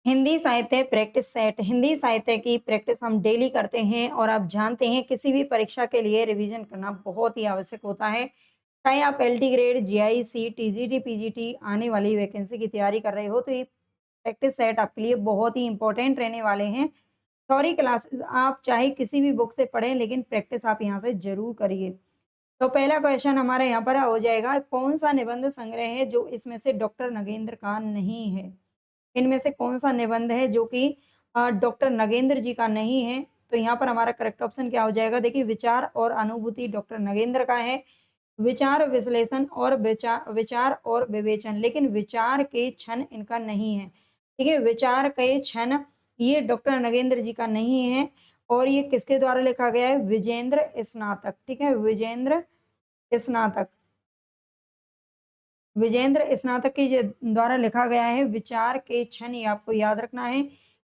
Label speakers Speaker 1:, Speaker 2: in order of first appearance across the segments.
Speaker 1: हिंदी साहित्य practice set. Hindi साहित्य की प्रैक्टिस हम डेली करते हैं और आप जानते हैं किसी भी परीक्षा के लिए रिवीजन करना बहुत ही आवश्यक होता है। चाहे आप LT grade, GIC, TGT, PGT आने वाली वैकेंसी की तैयारी कर रहे हो तो ये प्रैक्टिस सेट आपके लिए बहुत ही इंपॉर्टेंट रहने वाले हैं। थ्योरी क्लासेस आप चाहे किसी भी बुक से पढ़ें लेकिन प्रैक्टिस आप यहाँ से ज़रूर करिए। तो पहला क्वेश्चन हमारा यहाँ पर हो जाएगा, कौन सा निबंध संग्रह है जो इसमें से डॉक्टर नगेंद्र का नहीं है? इनमें से कौन-सा निबंध है जो कि डॉक्टर नगेंद्र जी का नहीं है? तो यहाँ पर हमारा करेक्ट ऑप्शन क्या हो जाएगा? देखिए, विचार और अनुभूति डॉक्टर नगेंद्र का है। विचार विश्लेषण और विचार और विवेचन, लेकिन विचार के क्षण इनका नहीं है। ठीक है, विचार के क्षण ये डॉक्टर नगेंद्र जी का नहीं है और ये किसके द्वारा लिखा गया है? विजेंद्र स्नातक। ठीक है, विजेंद्र स्नातक। विजेंद्र स्नातक के द्वारा लिखा गया है। विचार के क्षण, ये आपको याद रखना है।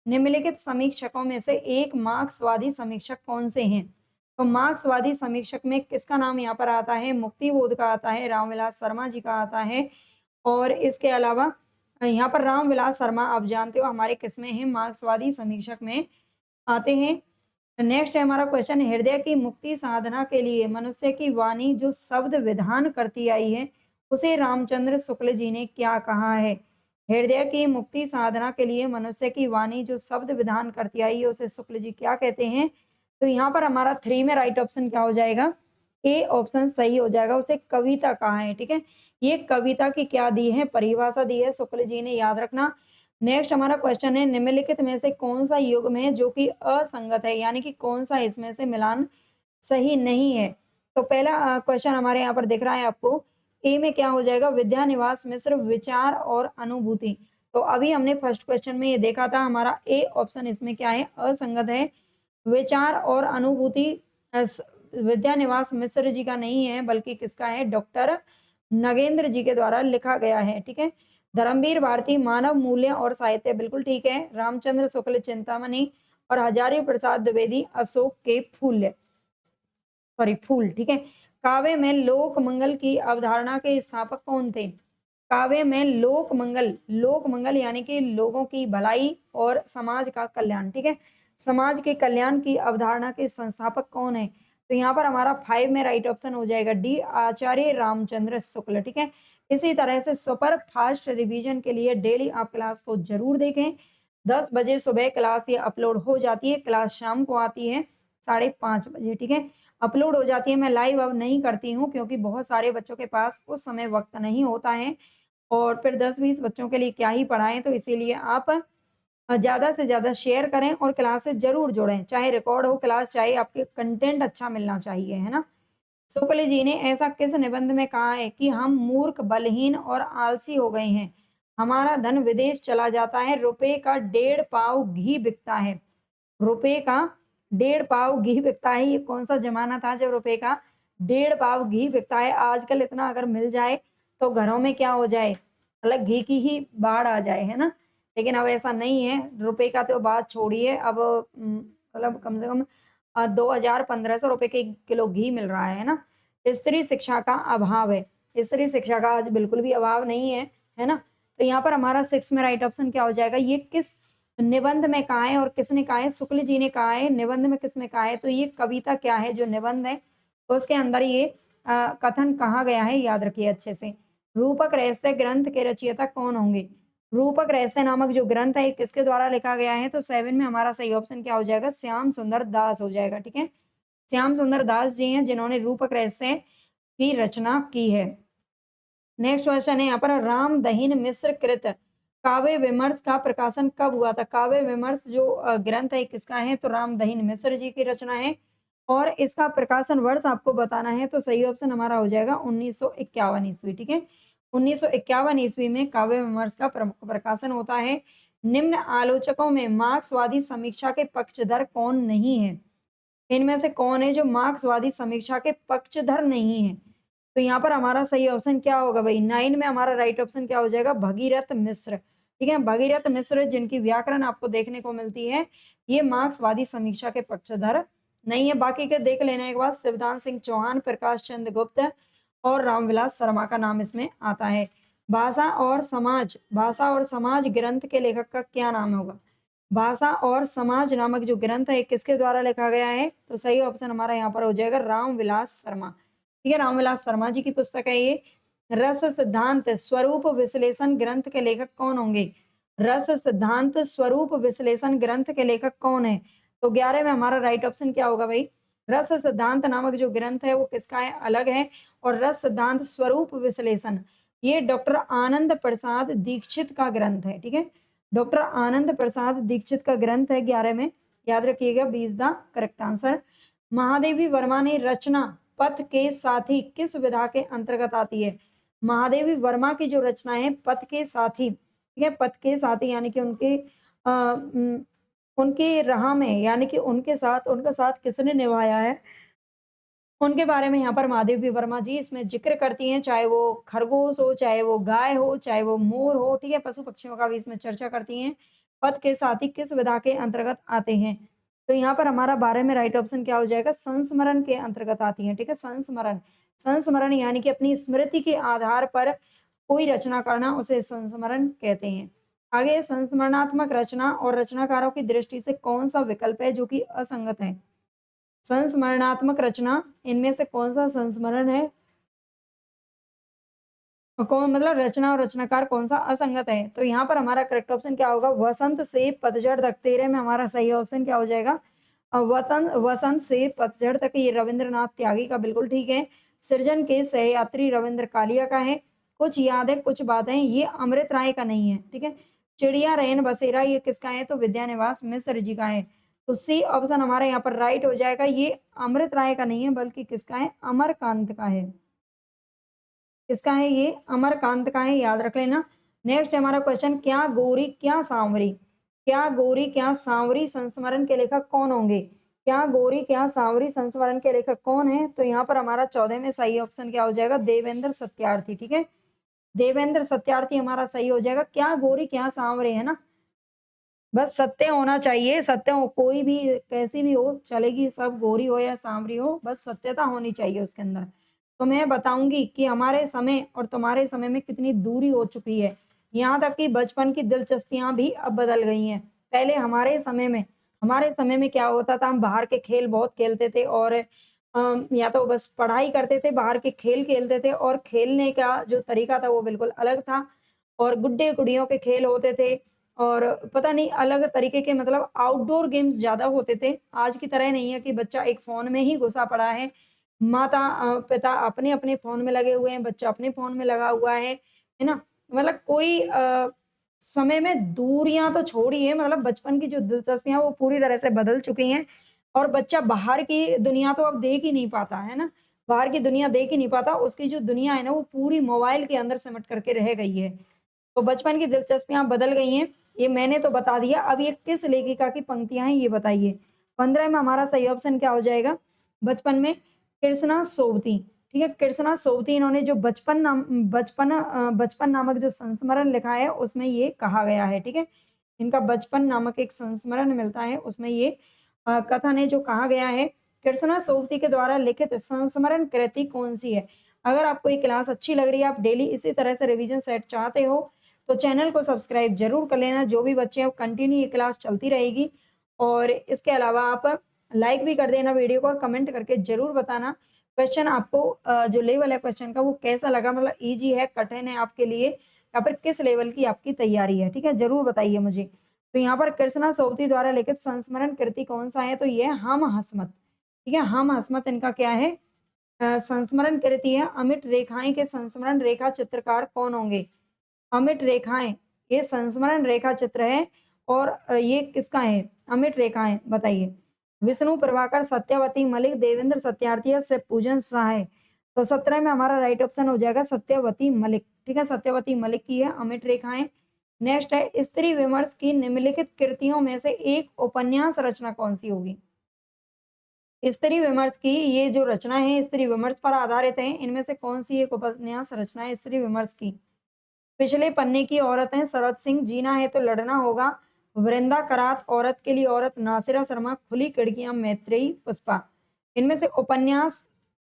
Speaker 1: निम्नलिखित समीक्षकों में से एक मार्क्सवादी समीक्षक कौन से हैं? तो मार्क्सवादी समीक्षक में किसका नाम यहाँ पर आता है? मुक्तिबोध का आता है, रामविलास शर्मा जी का आता है और इसके अलावा यहाँ पर रामविलास शर्मा आप जानते हो हमारे किसमें हैं? मार्क्सवादी समीक्षक में आते हैं। नेक्स्ट है हमारा क्वेश्चन, हृदय की मुक्ति साधना के लिए मनुष्य की वाणी जो शब्द विधान करती आई है उसे रामचंद्र शुक्ल जी ने क्या कहा है? हृदय की मुक्ति साधना के लिए मनुष्य की वाणी जो शब्द विधान करती आई है उसे शुक्ल जी क्या कहते हैं? तो यहाँ पर हमारा 3 में राइट ऑप्शन क्या हो जाएगा? ए ऑप्शन सही हो जाएगा। उसे कविता कहा है। ठीक है, ये कविता की क्या दी है? परिभाषा दी है शुक्ल जी ने, याद रखना। नेक्स्ट हमारा क्वेश्चन है, निम्नलिखित में से कौन सा युग्म है जो कि असंगत है, यानी कि कौन सा इसमें से मिलान सही नहीं है? तो पहला क्वेश्चन हमारे यहाँ पर दिख रहा है आपको, ए में क्या हो जाएगा? विद्यानिवास मिश्र विचार और अनुभूति। तो अभी हमने फर्स्ट क्वेश्चन में ये देखा था, हमारा ए ऑप्शन इसमें क्या है? असंगत है। विचार और अनुभूति विद्यानिवास मिश्र जी का नहीं है बल्कि किसका है? डॉक्टर नगेंद्र जी के द्वारा लिखा गया है। ठीक है, धर्मवीर भारती मानव मूल्य और साहित्य, बिल्कुल ठीक है। रामचंद्र शुक्ल चिंतामणि और हजारी प्रसाद द्विवेदी अशोक के फूल, सॉरी फूल। ठीक है, काव्य में लोक मंगल की अवधारणा के स्थापक कौन थे? काव्य में लोक मंगल, लोक मंगल यानी कि लोगों की भलाई और समाज का कल्याण। ठीक है, समाज के कल्याण की अवधारणा के संस्थापक कौन है? तो यहाँ पर हमारा 5 में राइट ऑप्शन हो जाएगा डी, आचार्य रामचंद्र शुक्ल। ठीक है, इसी तरह से सुपर फास्ट रिवीजन के लिए डेली आप क्लास को जरूर देखें। 10 बजे सुबह क्लास ये अपलोड हो जाती है। क्लास शाम को आती है 5:30 बजे। ठीक है, अपलोड हो जाती है। मैं लाइव अब नहीं करती हूँ क्योंकि बहुत सारे बच्चों के पास उस समय वक्त नहीं होता है और फिर 10-20 बच्चों के लिए क्या ही पढ़ाएं, तो इसीलिए आप ज़्यादा से ज़्यादा शेयर करें और क्लासेस ज़रूर जोड़ें। चाहे रिकॉर्ड हो क्लास, चाहे आपके कंटेंट अच्छा मिलना चाहिए, है ना? शुक्ल जी ने ऐसा किस निबंध में कहा है कि हम मूर्ख, बलहीन और आलसी हो गए हैं? हमारा धन विदेश चला जाता है, रुपए का 1.5 पाव घी बिकता है। रुपए का 1.5 पाव घी बिकता है। ये कौन-सा ज़माना था जब रुपए का 1.5 पाव घी बिकता है? आजकल इतना अगर मिल जाए तो घरों में क्या हो जाए? मतलब घी की ही बाढ़ आ जाए, है ना? लेकिन अब ऐसा नहीं है। रुपए का तो बात छोड़िए, अब मतलब कम से कम 2000-1500 के किलो घी मिल रहा है ना? स्त्री शिक्षा का अभाव है। स्त्री शिक्षा का आज बिल्कुल भी अभाव नहीं है, है ना? तो यहाँ पर हमारा 6 में राइट ऑप्शन क्या हो जाएगा? ये किस निबंध में कहा है और किसने कहा है? शुक्ल जी ने कहा है। निबंध में किसने कहा है? तो ये कविता क्या है जो निबंध है, तो उसके अंदर ये कथन कहा गया है, याद रखिए अच्छे से। रूपक रहस्य ग्रंथ के रचयिता कौन होंगे? रूपक रहस्य नामक जो ग्रंथ है, ये किसके द्वारा लिखा गया है? तो 7 में हमारा सही ऑप्शन क्या हो जाएगा? श्याम सुंदर दास हो जाएगा। ठीक है, श्याम सुंदर दास जी हैं जिन्होंने रूपक रहस्य की रचना की है। नेक्स्ट क्वेश्चन है यहाँ पर, राम दहीन मिश्र कृत काव्य विमर्श का प्रकाशन कब हुआ था? काव्य विमर्श जो ग्रंथ है किसका है? तो राम दहीन मिश्र जी की रचना है और इसका प्रकाशन वर्ष आपको बताना है तो सही ऑप्शन हमारा हो जाएगा 1951 ईस्वी। ठीक है, 1951 ईस्वी में काव्य विमर्श का प्रकाशन होता है। निम्न आलोचकों में मार्क्सवादी समीक्षा के पक्षधर कौन नहीं है? इनमें से कौन है जो मार्क्सवादी समीक्षा के पक्षधर नहीं है? तो यहाँ पर हमारा सही ऑप्शन क्या होगा भाई? 9 में हमारा राइट ऑप्शन क्या हो जाएगा? भगीरथ मिश्र। ठीक है, भगीरथ मिश्र जिनकी व्याकरण आपको देखने को मिलती है, ये मार्क्सवादी समीक्षा के पक्षधर नहीं है। बाकी के देख लेने के बाद शिवदान सिंह चौहान, प्रकाश चंद्र गुप्त और रामविलास शर्मा का नाम इसमें आता है। भाषा और समाज ग्रंथ के लेखक का क्या नाम होगा? भाषा और समाज नामक जो ग्रंथ है किसके द्वारा लिखा गया है? तो सही ऑप्शन हमारा यहाँ पर हो जाएगा रामविलास शर्मा। ठीक है, रामविलास शर्मा जी की पुस्तक है ये। रस सिद्धांत स्वरूप विश्लेषण ग्रंथ के लेखक कौन होंगे? रस सिद्धांत स्वरूप विश्लेषण ग्रंथ के लेखक कौन है? तो 11 में हमारा राइट ऑप्शन क्या होगा भाई? रस सिद्धांत नामक जो ग्रंथ है वो किसका है? अलग है। और रस सिद्धांत स्वरूप विश्लेषण ये डॉक्टर आनंद प्रसाद दीक्षित का ग्रंथ है। ठीक है, डॉक्टर आनंद प्रसाद दीक्षित का ग्रंथ है 11 में, याद रखिएगा, 20 the correct answer. Mahadevi Verma ने रचना पथ के साथी किस विधा के अंतर्गत आती है? महादेवी वर्मा की जो रचना है पथ के साथी, ठीक है, पथ के साथी यानी कि उनके राह में, यानी कि उनका साथ किसने निभाया है, उनके बारे में यहाँ पर महादेवी वर्मा जी इसमें ज़िक्र करती हैं, चाहे वो खरगोश हो, चाहे वो गाय हो, चाहे वो मोर हो, ठीक है? पशु-पक्षियों का भी इसमें चर्चा करती हैं। पथ के साथी किस विधा के अंतर्गत आते हैं? तो यहाँ पर हमारा 12 में राइट ऑप्शन क्या हो जाएगा? संस्मरण के अंतर्गत आती हैं, ठीक है? संस्मरण, संस्मरण यानी कि अपनी स्मृति के आधार पर कोई रचना करना, उसे संस्मरण कहते हैं। आगे संस्मरणात्मक रचना और रचनाकारों की दृष्टि से कौन-सा विकल्प है जो कि असंगत है? संस्मरणात्मक रचना, इनमें से कौन-सा संस्मरण है? कौन मतलब रचना और रचनाकार कौन-सा असंगत है? तो यहाँ पर हमारा करेक्ट ऑप्शन क्या होगा? वसंत से पतझड़ तक। 13 में हमारा सही ऑप्शन क्या हो जाएगा? वसंत से पतझड़ तक, ये रविंद्रनाथ त्यागी का बिल्कुल ठीक है। सृजन के सहयात्री रविंद्र कालिया का है। कुछ याद है कुछ बातें, ये अमृत राय का नहीं है, ठीक है। चिड़िया रैन बसेरा ये किसका है? तो विद्यानिवास मिश्र जी का है। तो सी ऑप्शन हमारा यहाँ पर राइट हो जाएगा। ये अमृत राय का नहीं है बल्कि किसका है? अमरकांत का है। किसका है ये? अमरकांत का है, याद रख लेना। नेक्स्ट हमारा क्वेश्चन, क्या गौरी क्या सांवरी, क्या गौरी क्या सांवरी संस्मरण के लेखक कौन होंगे? क्या गौरी क्या सांवरी संस्मरण के लेखक कौन है? तो यहाँ पर हमारा 14 में सही ऑप्शन क्या हो जाएगा? देवेंद्र सत्यार्थी, ठीक है। देवेंद्र सत्यार्थी हमारा सही हो जाएगा। क्या गोरी क्या सांवरे, है ना, बस सत्य होना चाहिए, सत्य हो, कोई भी कैसी भी हो चलेगी, सब गोरी हो या सांवरी हो, बस सत्यता होनी चाहिए उसके अंदर। तो मैं बताऊंगी कि हमारे समय और तुम्हारे समय में कितनी दूरी हो चुकी है। यहाँ तक कि बचपन की दिलचस्पियां भी अब बदल गई हैं। पहले हमारे समय में क्या होता था, हम बाहर के खेल बहुत खेलते थे और या तो बस पढ़ाई करते थे, बाहर के खेल खेलते थे और खेलने का जो तरीका था वो बिल्कुल अलग था। और गुड्डे गुड़ियों के खेल होते थे और पता नहीं अलग तरीके के, मतलब आउटडोर गेम्स ज़्यादा होते थे। आज की तरह नहीं है कि बच्चा एक फ़ोन में ही घुसा पड़ा है। पिता अपने-अपने फ़ोन में लगे हुए हैं, बच्चा अपने फ़ोन में लगा हुआ है ना? मतलब कोई समय में दूरियाँ तो छोड़िए, मतलब बचपन की जो दिलचस्पियाँ वो पूरी तरह से बदल चुकी हैं और बच्चा बाहर की दुनिया तो अब देख ही नहीं पाता, है ना? बाहर की दुनिया देख ही नहीं पाता, उसकी जो दुनिया है ना वो पूरी मोबाइल के अंदर सिमट करके रह गई है। तो बचपन की दिलचस्पियाँ बदल गई हैं, ये मैंने तो बता दिया। अब ये किस लेखिका की पंक्तियाँ हैं ये बताइए। 15 में हमारा सही ऑप्शन क्या हो जाएगा? बचपन में कृष्णा सोबती, ठीक है? कृष्णा सोबती, इन्होंने जो बचपन नामक जो संस्मरण लिखा है उसमें ये कहा गया है, ठीक है? इनका बचपन नामक एक संस्मरण मिलता है, उसमें ये कथन है जो कहा गया है। कृष्णा सोबती के द्वारा लिखित संस्मरण कृति कौन-सी है? अगर आपको ये क्लास अच्छी लग रही है, आप डेली इसी तरह से रिवीजन सेट चाहते हो, तो चैनल को सब्सक्राइब ज़रूर कर लेना। जो भी बच्चे हैं कंटिन्यू ये क्लास चलती रहेगी और इसके अलावा आप लाइक भी कर देना वीडियो को और कमेंट करके ज़रूर बताना क्वेश्चन आपको जो लेवल है क्वेश्चन का वो कैसा लगा, मतलब ईज़ी है, कठिन है आपके लिए या फिर किस लेवल की आपकी तैयारी है, ठीक है? ज़रूर बताइए मुझे। तो यहाँ पर कृष्णा सोबती द्वारा लिखित संस्मरण कृति कौन-सा है? तो ये है हम हसमत, ठीक है? हम हसमत इनका क्या है? संस्मरण कृति है। अमिट रेखाएँ के संस्मरण रेखा चित्रकार कौन होंगे? अमिट रेखाएँ, ये संस्मरण रेखा चित्र है और ये किसका है? अमिट रेखाएँ, बताइए। विष्णु प्रभाकर, सत्यवती मलिक, देवेंद्र सत्यार्थी या शिवपूजन सहाय। तो 17 में हमारा राइट ऑप्शन हो जाएगा सत्यवती मलिक, ठीक है? सत्यवती मलिक की है अमिट रेखाएँ। नेक्स्ट है स्त्री विमर्श की निम्नलिखित कृतियों में से एक उपन्यास रचना कौन-सी होगी? स्त्री विमर्श की ये जो रचना है स्त्री विमर्श पर आधारित है। इनमें से कौन-सी एक उपन्यास रचना है स्त्री विमर्श की? पिछले पन्ने की औरत है शरद सिंह, जीना है तो लड़ना होगा, वृंदा करात, औरत के लिए औरत, नासिरा शर्मा, खुली खिड़कियां, मैत्रेयी, पुष्पा। इनमें से उपन्यास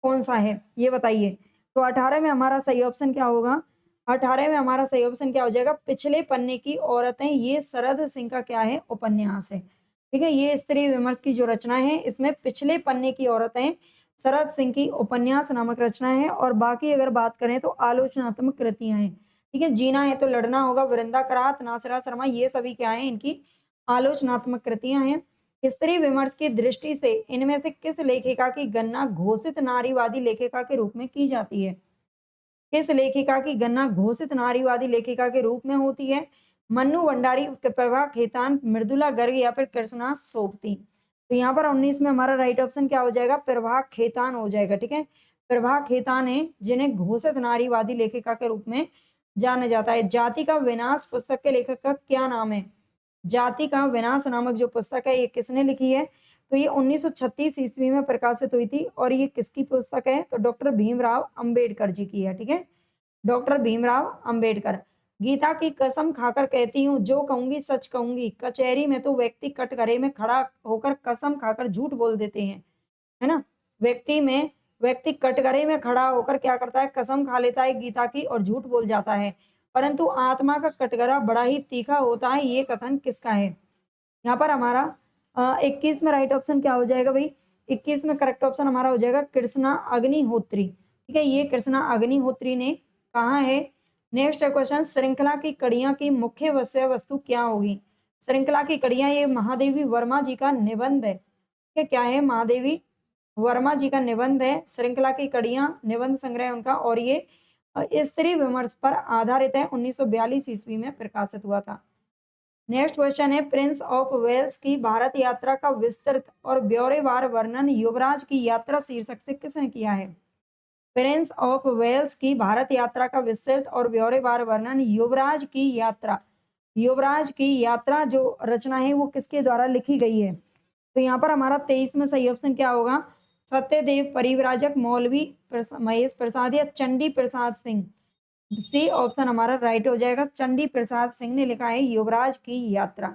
Speaker 1: कौन सा है ये बताइए। तो 18 में हमारा सही ऑप्शन क्या होगा? 18 में हमारा सही ऑप्शन क्या हो जाएगा, पिछले पन्ने की औरतें, ये शरद सिंह का क्या है, उपन्यास है। ठीक है, ये स्त्री विमर्श की जो रचना है, इसमें पिछले पन्ने की औरतें शरद सिंह की उपन्यास नामक रचना है। और बाकी अगर बात करें तो आलोचनात्मक कृतियां हैं। ठीक है, जीना है तो लड़ना होगा, वृंदा करात, नासिरा शर्मा, ये सभी क्या है, इनकी आलोचनात्मक कृतियां हैं। स्त्री विमर्श की दृष्टि से इनमें से किस लेखिका की गणना घोषित नारीवादी लेखिका के रूप में की जाती है? किस लेखिका की गणना घोषित नारीवादी लेखिका के रूप में होती है? मन्नू भंडारी, प्रभा खेतान, मृदुला गर्ग या फिर कृष्णा सोबती। तो यहाँ पर 19 में हमारा राइट ऑप्शन क्या हो जाएगा, प्रभा खेतान हो जाएगा। ठीक है, प्रभा खेतान है जिन्हें घोषित नारीवादी लेखिका के रूप में जाना जाता है। जाति का विनाश पुस्तक के लेखक का क्या नाम है? जाति का विनाश नामक जो पुस्तक है, ये किसने लिखी है? तो ये 1936 ईस्वी में प्रकाशित हुई थी। और ये किसकी पुस्तक है? तो डॉक्टर भीमराव अंबेडकर जी की है। ठीक है, डॉक्टर भीमराव अंबेडकर। गीता की कसम खाकर कहती हूँ, जो कहूंगी सच कहूंगी। कचहरी में तो व्यक्ति कटघरे में खड़ा होकर कसम खाकर झूठ बोल देते हैं, है ना। व्यक्ति कटघरे में खड़ा होकर क्या करता है, कसम खा लेता है गीता की और झूठ बोल जाता है, परंतु आत्मा का कटघरा बड़ा ही तीखा होता है, ये कथन किसका है? यहाँ पर हमारा 21 में राइट ऑप्शन क्या हो जाएगा भाई? 21 में करेक्ट ऑप्शन हमारा हो जाएगा कृष्णा अग्निहोत्री। ठीक है, ये कृष्णा अग्निहोत्री ने कहा है। नेक्स्ट क्वेश्चन, श्रृंखला की कड़ियां की मुख्य विषय वस्तु क्या होगी? श्रृंखला की कड़ियां, ये महादेवी वर्मा जी का निबंध है। ठीक है, क्या है? महादेवी वर्मा जी का निबंध है। श्रृंखला की कड़ियां निबंध संग्रह है उनका, और ये स्त्री विमर्श पर आधारित है। 1942 ईस्वी में प्रकाशित हुआ था। नेक्स्ट क्वेश्चन है, प्रिंस ऑफ वेल्स की भारत यात्रा का विस्तृत और ब्यौरेवार वर्णन युवराज की यात्रा शीर्षक से किसने किया है? प्रिंस ऑफ वेल्स की भारत यात्रा का विस्तृत और ब्यौरेवार वर्णन युवराज की यात्रा, युवराज की यात्रा जो रचना है वो किसके द्वारा लिखी गई है? तो यहाँ पर हमारा 23 में सही ऑप्शन क्या होगा, सत्यदेव परिव्राजक, मौलवी महेश प्रसाद या चंडी प्रसाद सिंह। सी ऑप्शन हमारा राइट हो जाएगा, चंडी प्रसाद सिंह ने लिखा है युवराज की यात्रा।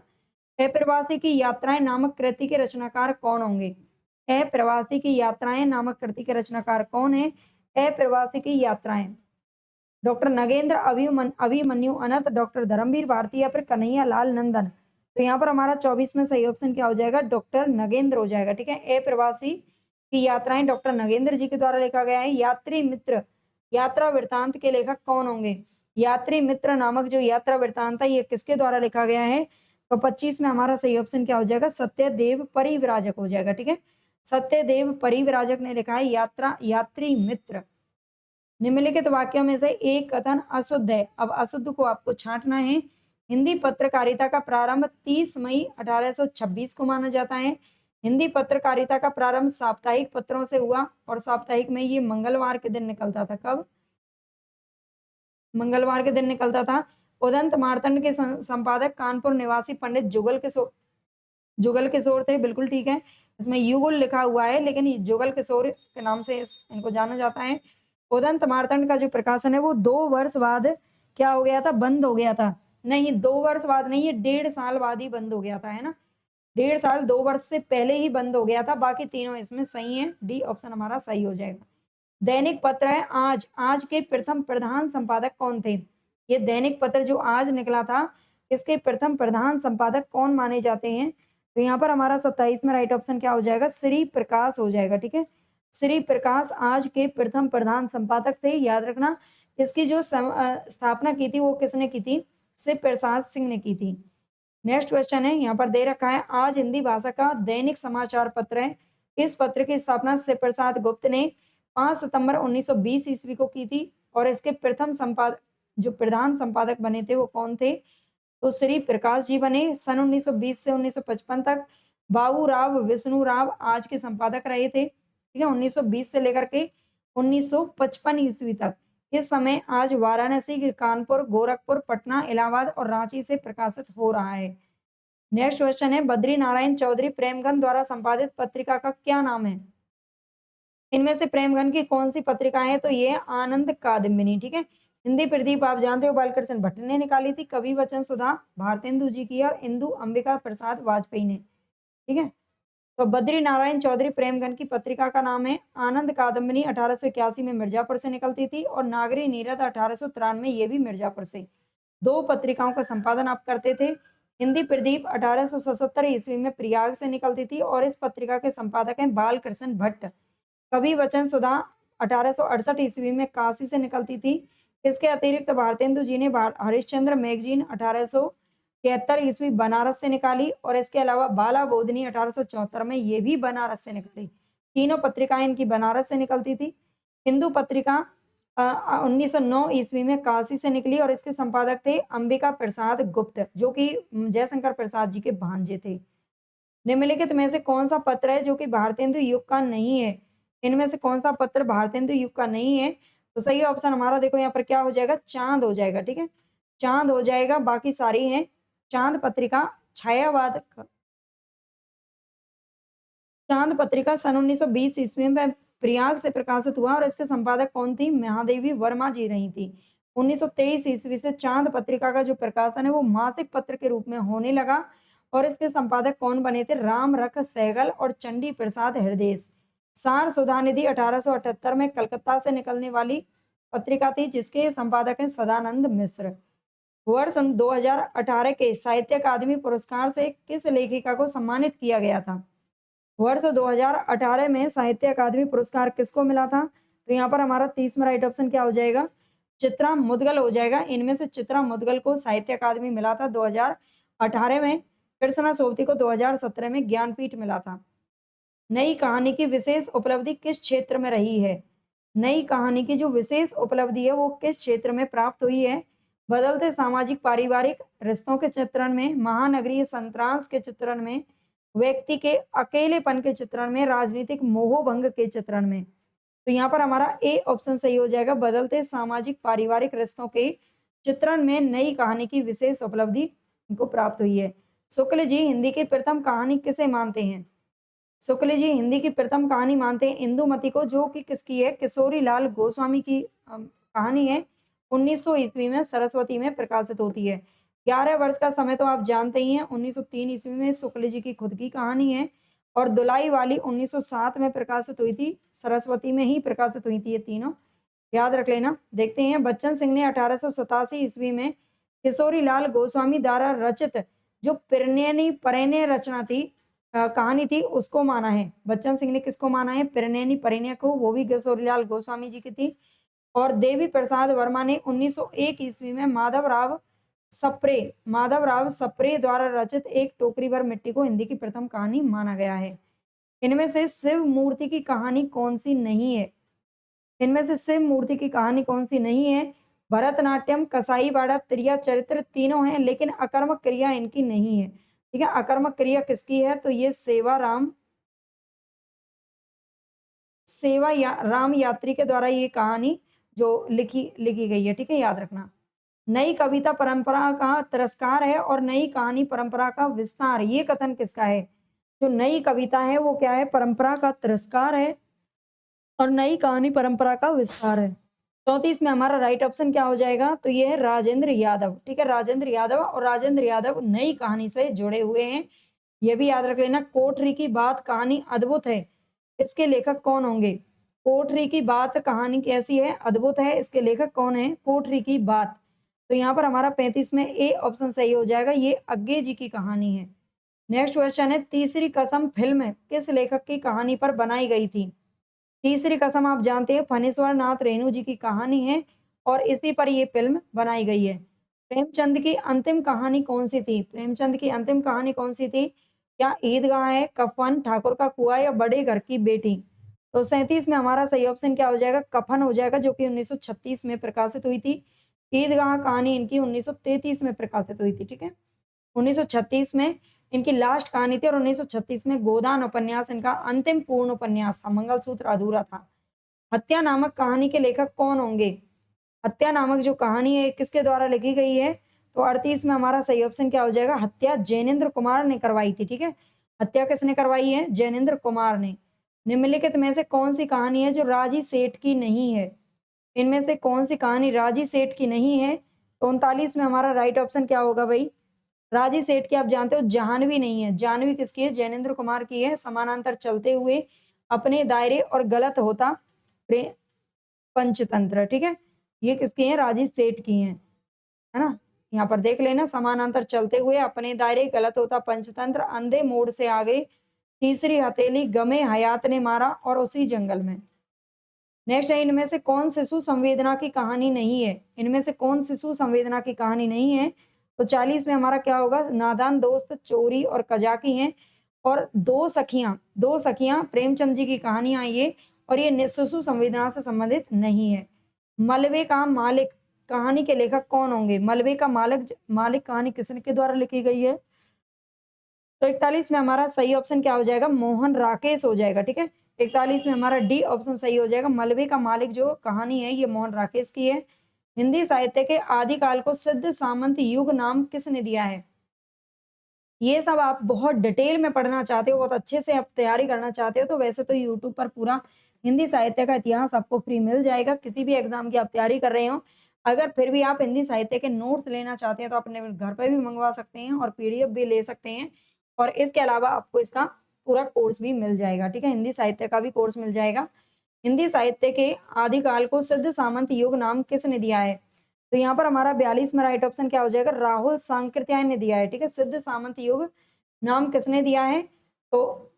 Speaker 1: अप्रवासी की यात्राएं नामक कृति के रचनाकार कौन होंगे? अप्रवासी की यात्राएं नामक कृति के रचनाकार कौन है? अप्रवासी की यात्राएं, डॉक्टर नगेंद्र अभिमन्यु अनंत, डॉक्टर धर्मवीर भारती या फिर कन्हैया लाल नंदन। तो यहाँ पर हमारा 24 में सही ऑप्शन क्या हो जाएगा, डॉक्टर नगेंद्र हो जाएगा। ठीक है, अप्रवासी की यात्राएं डॉक्टर नगेंद्र जी के द्वारा लिखा गया है। यात्री मित्र यात्रा वृतांत के लेखक कौन होंगे? यात्री मित्र नामक जो यात्रा वृतांत है, ये किसके द्वारा लिखा गया है? तो 25 में हमारा सही ऑप्शन क्या हो जाएगा, सत्यदेव परिव्राजक हो जाएगा। ठीक है, सत्यदेव परिव्राजक ने लिखा है यात्री मित्र। निम्नलिखित वाक्यों में से एक कथन अशुद्ध है। अब अशुद्ध को आपको छांटना है। हिंदी पत्रकारिता का प्रारंभ 30 मई 1826 को माना जाता है। हिंदी पत्रकारिता का प्रारंभ साप्ताहिक पत्रों से हुआ, और साप्ताहिक में ये मंगलवार के दिन निकलता था। कब? मंगलवार के दिन निकलता था। उदंत मार्तंड के संपादक कानपुर निवासी पंडित जुगल किशोर थे। बिल्कुल ठीक है, इसमें युगल लिखा हुआ है, लेकिन जुगल किशोर के नाम से इनको जाना जाता है। उदंत मार्तंड का जो प्रकाशन है वो 2 वर्ष बाद क्या हो गया था, बंद हो गया था। नहीं, 2 वर्ष बाद नहीं, ये 1.5 साल बाद ही बंद हो गया था, है ना। 1.5 साल, 2 वर्ष से पहले ही बंद हो गया था। बाकी तीनों इसमें सही है, डी ऑप्शन हमारा सही हो जाएगा। दैनिक पत्र है आज, आज के प्रथम प्रधान संपादक कौन थे? ये दैनिक पत्र जो आज निकला था, इसके प्रथम प्रधान संपादक कौन माने जाते हैं? तो यहाँ पर हमारा 27 में राइट ऑप्शन क्या हो जाएगा, श्री प्रकाश हो जाएगा। ठीक है, श्री प्रकाश आज के प्रथम प्रधान संपादक थे, याद रखना। इसकी जो स्थापना की थी वो किसने की थी? शिव प्रसाद सिंह ने की थी। नेक्स्ट क्वेश्चन है, यहाँ पर दे रखा है, आज हिंदी भाषा का दैनिक समाचार पत्र है। इस पत्र की स्थापना शिव प्रसाद गुप्त ने 5 सितंबर 1920 ईस्वी को की थी, और इसके प्रथम संपादक जो प्रधान संपादक बने थे वो कौन थे? तो श्री प्रकाश जी बने। सन 1920 से 1955 तक बाबू राव विष्णु राव आज के संपादक रहे थे। ठीक है, 1920 से लेकर के 1955 ईस्वी तक। इस समय आज वाराणसी, कानपुर, गोरखपुर, पटना, इलाहाबाद और रांची से प्रकाशित हो रहा है। नेक्स्ट क्वेश्चन है, बद्री नारायण चौधरी प्रेमगन द्वारा संपादित पत्रिका का क्या नाम है? इनमें से प्रेमगन की कौन सी पत्रिका है? तो ये आनंद कादम्बिनी। ठीक है, हिंदी प्रदीप आप जानते हो बालकृष्ण भट्ट ने निकाली थी। कवि वचन सुधा भारतेंदु जी की, और इंदु अंबिका प्रसाद वाजपेयी ने। ठीक है, तो बद्री नारायण चौधरी प्रेमगन की पत्रिका का नाम है आनंद कादम्बिनी, 1881 में मिर्जापुर से निकलती थी, और नागरी नीरद 1893 ये भी मिर्जापुर से। दो पत्रिकाओं का संपादन आप करते थे। हिंदी प्रदीप 1877 ईस्वी में प्रयाग से निकलती थी, और इस पत्रिका के संपादक हैं बालकृष्ण भट्ट। कवि वचन सुधा 1868 ईस्वी में काशी से निकलती थी। इसके अतिरिक्त भारतेंदु जी ने हरिश्चंद्र मैगजीन 1873 ईस्वी बनारस से निकाली, और इसके अलावा बाला बोधनी 1874 में ये भी बनारस से निकली। तीनों पत्रिकाएं इनकी बनारस से निकलती थी। हिंदू पत्रिका 1909 ईस्वी में काशी से निकली, और इसके संपादक थे अंबिका प्रसाद गुप्त, जो कि जयशंकर प्रसाद जी के भांजे थे। निम्नलिखित में से कौन सा पत्र है जो कि भारतेंदु युग का नहीं है? इनमें से कौन सा पत्र भारतेंदु युग का नहीं है? तो सही ऑप्शन हमारा देखो यहाँ पर क्या हो जाएगा, चांद हो जाएगा। ठीक है, चांद हो जाएगा, बाकी सारी हैं। चांद पत्रिका छायावाद, चांद पत्रिका सन 1920 ईस्वी में प्रयाग से प्रकाशित हुआ, और इसके संपादक कौन थी? महादेवी वर्मा जी रही थी। 1923 ईस्वी से चांद पत्रिका का जो प्रकाशन है वो मासिक पत्र के रूप में होने लगा, और इसके संपादक कौन बने थे? राम रख सहगल और चंडी प्रसाद हृदय। सार सुधानिधि 1878 में कलकत्ता से निकलने वाली पत्रिका थी, जिसके संपादक हैं सदानंद मिश्र। वर्ष 2018 के साहित्य अकादमी पुरस्कार से किस लेखिका को सम्मानित किया गया था? वर्ष 2018 में साहित्य अकादमी पुरस्कार किसको मिला था? तो यहाँ पर हमारा 30वां राइट ऑप्शन क्या हो जाएगा? चित्रा मुदगल हो जाएगा। इनमें से चित्रा मुदगल को साहित्य अकादमी मिला था 2018 में, कृष्णा सोबती को 2017 में ज्ञानपीठ मिला था। नई कहानी की विशेष उपलब्धि किस क्षेत्र में रही है? नई कहानी की जो विशेष उपलब्धि है वो किस क्षेत्र में प्राप्त हुई है? बदलते सामाजिक पारिवारिक रिश्तों के चित्रण में, महानगरीय संत्रांश के चित्रण में, व्यक्ति के अकेलेपन के चित्रण में, राजनीतिक मोहभंग के चित्रण में। तो यहाँ पर हमारा ए ऑप्शन सही हो जाएगा, बदलते सामाजिक पारिवारिक रिश्तों के चित्रण में नई कहानी की विशेष उपलब्धि इनको प्राप्त हुई है। शुक्ल जी हिंदी की प्रथम कहानी किसे मानते हैं? शुक्ल जी हिंदी की प्रथम कहानी मानते हैं इंदुमती को, जो कि किसकी है? किशोरी लाल गोस्वामी की कहानी है। 1900 ईस्वी में सरस्वती में प्रकाशित होती है। 11 वर्ष का समय तो आप जानते ही हैं, 1903 ईस्वी में शुक्ल जी की खुद की कहानी है, और दुलाई वाली 1907 में प्रकाशित हुई थी, सरस्वती में ही प्रकाशित हुई थी ये तीनों, याद रख लेना। देखते हैं, बच्चन सिंह ने 1887 ईस्वी में किशोरी लाल गोस्वामी द्वारा रचित जो पिरनैनी परिणय रचना थी, कहानी थी, उसको माना है। बच्चन सिंह ने किसको माना है? पिरनैनी परिणय को, वो भी किशोरी लाल गोस्वामी जी की थी। और देवी प्रसाद वर्मा ने 1901 ईस्वी में माधव राव सप्रे द्वारा रचित एक टोकरी भर मिट्टी को हिंदी की प्रथम कहानी माना गया है। इनमें से शिव मूर्ति की कहानी कौन सी नहीं है? इनमें से शिव मूर्ति की कहानी कौन सी नहीं है? भरतनाट्यम, कसाईवाड़ा, त्रिया चरित्र तीनों हैं, लेकिन अकर्मक क्रिया इनकी नहीं है। ठीक है, अकर्मक क्रिया किसकी है? तो ये राम यात्री के द्वारा ये कहानी जो लिखी गई है। ठीक है, याद रखना। नई कविता परंपरा का तिरस्कार है और नई कहानी परंपरा का विस्तार, ये कथन किसका है? जो नई कविता है वो क्या है? परंपरा का तिरस्कार है, और नई कहानी परंपरा का विस्तार है। 34 में हमारा राइट ऑप्शन क्या हो जाएगा? तो ये है राजेंद्र यादव। ठीक है, राजेंद्र यादव, और राजेंद्र यादव नई कहानी से जुड़े हुए हैं, ये भी याद रख लेना। कोठरी की बात कहानी अद्भुत है, इसके लेखक कौन होंगे? कोठरी की बात कहानी कैसी है? अद्भुत है, इसके लेखक कौन है? कोठरी की बात। तो यहाँ पर हमारा 35 में ए ऑप्शन सही हो जाएगा, ये अग्गे जी की कहानी है। नेक्स्ट क्वेश्चन है, तीसरी कसम फिल्म किस लेखक की कहानी पर बनाई गई थी? तीसरी कसम आप जानते हैं फणीश्वर नाथ रेणु जी की कहानी है, और इसी पर ये फिल्म बनाई गई है। प्रेमचंद की अंतिम कहानी कौन सी थी? प्रेमचंद की अंतिम कहानी कौन सी थी? क्या ईदगाह है, कफन, ठाकुर का कुआं, या बड़े घर की बेटी? तो 37 में हमारा सही ऑप्शन क्या हो जाएगा? कफन हो जाएगा, जो कि 1936 में प्रकाशित हुई थी। ईदगाह कहानी इनकी 1933 में प्रकाशित हुई थी। ठीक है, 1936 में इनकी लास्ट कहानी थी, और 1936 में गोदान उपन्यास इनका अंतिम पूर्ण उपन्यास था, मंगलसूत्र अधूरा था। हत्या नामक कहानी के लेखक कौन होंगे? हत्या नामक जो कहानी है किसके द्वारा लिखी गई है? तो 38 में हमारा सही ऑप्शन क्या हो जाएगा? हत्या जैनेन्द्र कुमार ने करवाई थी। ठीक है, हत्या किसने करवाई है? जैनेन्द्र कुमार ने। निम्नलिखित में से कौन सी कहानी है जो राजी सेठ की नहीं है? इनमें से कौन सी कहानी राजी सेठ की नहीं है? तो 39 में हमारा राइट ऑप्शन क्या होगा भाई? राजी सेठ की आप जानते हो जाह्नवी नहीं है, जाह्नवी किसकी है, जैनेन्द्र कुमार की है। समानांतर चलते हुए, अपने दायरे और गलत होता पंचतंत्र, ठीक है, ये किसकी है, राजी सेठ की है ना। यहाँ पर देख लेना, समानांतर चलते हुए, अपने दायरे, गलत होता पंचतंत्र, अंधे मोड़ से आ गई, तीसरी हथेली, गमे हयात ने मारा और उसी जंगल में। नेक्स्ट है, इनमें से कौन शिशु संवेदना की कहानी नहीं है, इनमें से कौन शिशु संवेदना की कहानी नहीं है। तो 40 में हमारा क्या होगा, नादान दोस्त, चोरी और कजाकी हैं। और दो सखियां प्रेमचंद जी की कहानियां ये, और ये शिशु संवेदना से संबंधित नहीं है। मलबे का मालिक कहानी के लेखक कौन होंगे, मलबे का मालिक कहानी किसके द्वारा लिखी गई है। तो 41 में हमारा सही ऑप्शन क्या हो जाएगा, मोहन राकेश हो जाएगा, ठीक है। 41 में हमारा डी ऑप्शन सही हो जाएगा। मलबे का मालिक जो कहानी है ये मोहन राकेश की है। हिंदी साहित्य के आदिकाल को सिद्ध सामंत युग नाम किसने दिया है। ये सब आप बहुत डिटेल में पढ़ना चाहते हो, बहुत अच्छे से आप तैयारी करना चाहते हो, तो वैसे तो यूट्यूब पर पूरा हिंदी साहित्य का इतिहास आपको फ्री मिल जाएगा। किसी भी एग्जाम की आप तैयारी कर रहे हो, अगर फिर भी आप हिंदी साहित्य के नोट्स लेना चाहते हैं तो अपने घर पर भी मंगवा सकते हैं और पीडीएफ भी ले सकते हैं। और इसके अलावा आपको इसका पूरा कोर्स भी मिल जाएगा, ठीक है, हिंदी साहित्य का भी कोर्स मिल जाएगा। हिंदी साहित्य के आदिकाल को सिद्ध सामंत युग नाम किसने दिया है। तो यहाँ पर हमारा 42 में राइट ऑप्शन क्या हो जाएगा, राहुल सांकृत्यायन ने दिया है, ठीक है। सिद्ध सामंत युग नाम किसने दिया है, तो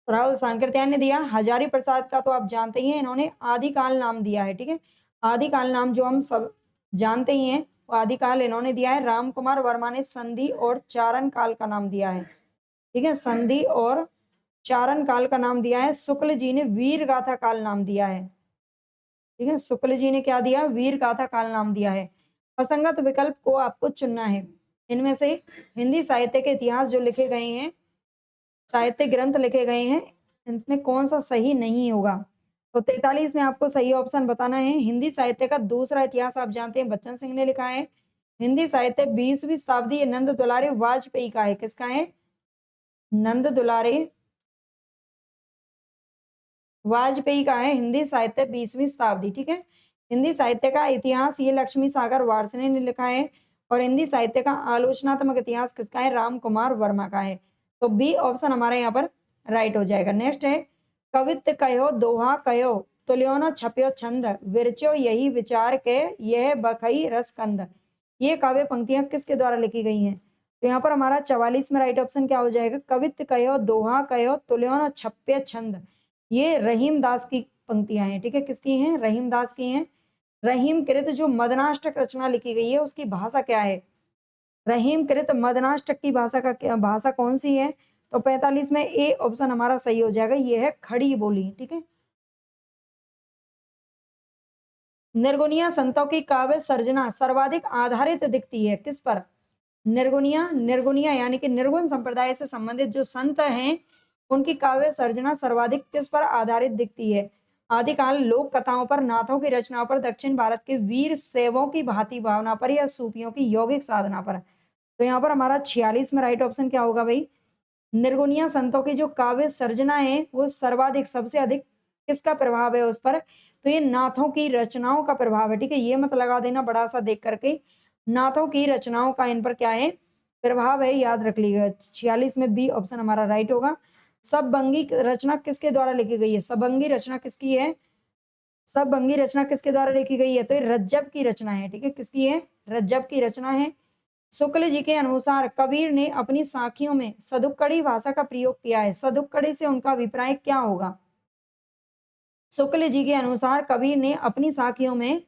Speaker 1: राहुल सांकृत्यायन ने दिया। हजारी प्रसाद का तो आप जानते ही हैं, इन्होंने आदिकाल नाम दिया है, ठीक है। आदिकाल नाम जो हम सब जानते ही हैं, वो आदिकाल इन्होंने दिया है। राम कुमार वर्मा ने संधि और चारण काल का नाम दिया है, ठीक है, संधि और चारण काल का नाम दिया है। शुक्ल जी ने वीर गाथा काल नाम दिया है, ठीक है, शुक्ल जी ने क्या दिया, वीर गाथा काल नाम दिया है। असंगत विकल्प को आपको चुनना है। इनमें से हिंदी साहित्य के इतिहास जो लिखे गए हैं, साहित्य ग्रंथ लिखे गए हैं, इनमें कौन सा सही नहीं होगा। तो 43 में आपको सही ऑप्शन बताना है। हिंदी साहित्य का दूसरा इतिहास आप जानते हैं बच्चन सिंह ने लिखा है। हिंदी साहित्य 20वीं शताब्दी नंद दुलारे वाजपेयी का है, किसका है, नंद दुलारे वाजपेयी का है। हिंदी साहित्य 20वीं शताब्दी, ठीक है। हिंदी साहित्य का इतिहास ये लक्ष्मी सागर वार्ष्णेय ने लिखा है। और हिंदी साहित्य का आलोचनात्मक इतिहास किसका है, राम कुमार वर्मा का है। तो बी ऑप्शन हमारे यहाँ पर राइट हो जाएगा। नेक्स्ट है, कवित्त कहो दोहा कहो तुल्यो न छप्यो छंद विरचो यही विचार के यह बखई रसकंद। ये काव्य पंक्तियां किसके द्वारा लिखी गई हैं। तो यहाँ पर हमारा 44 में राइट ऑप्शन क्या हो जाएगा, कवित्त कहो दोहा कहो तुल्यो न छप्य छंद। ये रहीम दास की पंक्तियां हैं, ठीक है, किसकी हैं, रहीम दास की हैं। रहीम कृत जो मदनाष्टक रचना लिखी गई है उसकी भाषा क्या है, रहीम कृत मदनाष्टक की भाषा कौन सी है। तो 45 में ए ऑप्शन हमारा सही हो जाएगा, ये है खड़ी बोली, ठीक है। निर्गुणिया संतों की काव्य सर्जना सर्वाधिक आधारित दिखती है किस पर। निर्गुणिया यानी कि निर्गुण संप्रदाय से संबंधित जो संत हैं उनकी काव्य सर्जना सर्वाधिक किस पर आधारित दिखती है। आदिकाल लोक कथाओं पर, नाथों की रचनाओं पर, दक्षिण भारत के वीर शैवों की भांति भावना पर, या सूफियों की यौगिक साधना पर। तो यहाँ पर हमारा 46 में राइट ऑप्शन क्या होगा भाई, निर्गुणिया संतों की जो काव्य सर्जना है वो सर्वाधिक सबसे अधिक किसका प्रभाव है उस पर। तो ये नाथों की रचनाओं का प्रभाव है, ठीक है, ये मत लगा देना बड़ा सा देख करके, नाथों की रचनाओं का इन पर क्या है, प्रभाव है, याद रख लीजिएगा। 46 में बी ऑप्शन हमारा राइट होगा। सबबंगी रचना किसके द्वारा लिखी गई है, सबंगी रचना किसकी है, सबबंगी रचना किसके द्वारा लिखी गई है, तो ये रज्जब की रचना है, ठीक है, किसकी है, रज्जब की रचना है। शुक्ल जी के अनुसार कबीर ने अपनी साखियों में सदुक्कड़ी भाषा का प्रयोग किया है, सदुक्कड़ी से उनका अभिप्राय क्या होगा। शुक्ल जी के अनुसार कबीर ने अपनी साखियों में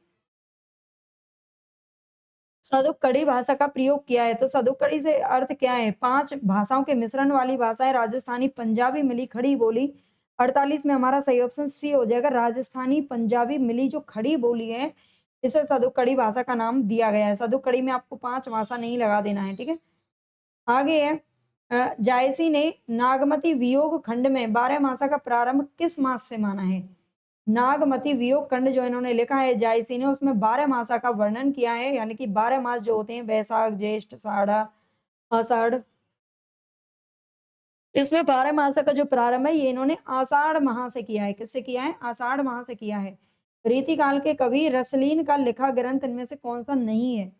Speaker 1: सदुक्कड़ी भाषा का प्रयोग किया है। तो सदुक्कड़ी से अर्थ क्या है, 5 भाषाओं के मिश्रण वाली भाषा है, राजस्थानी पंजाबी मिली खड़ी बोली। 48 में हमारा सही ऑप्शन सी हो जाएगा, राजस्थानी पंजाबी मिली जो खड़ी बोली है इसे सदुक्कड़ी भाषा का नाम दिया गया है। सदुक्कड़ी में आपको 5 भाषा नहीं लगा देना है, ठीक है। आगे है, जायसी ने नागमती वियोग खंड में 12 मासा का प्रारंभ किस मास से माना है। नागमती वियोग खंड जो इन्होंने लिखा है जायसी ने, उसमें 12 मासा का वर्णन किया है, यानी कि 12 मास जो होते हैं वैशाख ज्येष्ठ साढ़ा आषाढ़, इसमें 12 मासा का जो प्रारंभ है ये इन्होंने आषाढ़ माह से किया है। किससे किया है, आषाढ़ माह से किया है। रीतिकाल के कवि रसलीन का लिखा ग्रंथ इनमें से कौन सा नहीं है।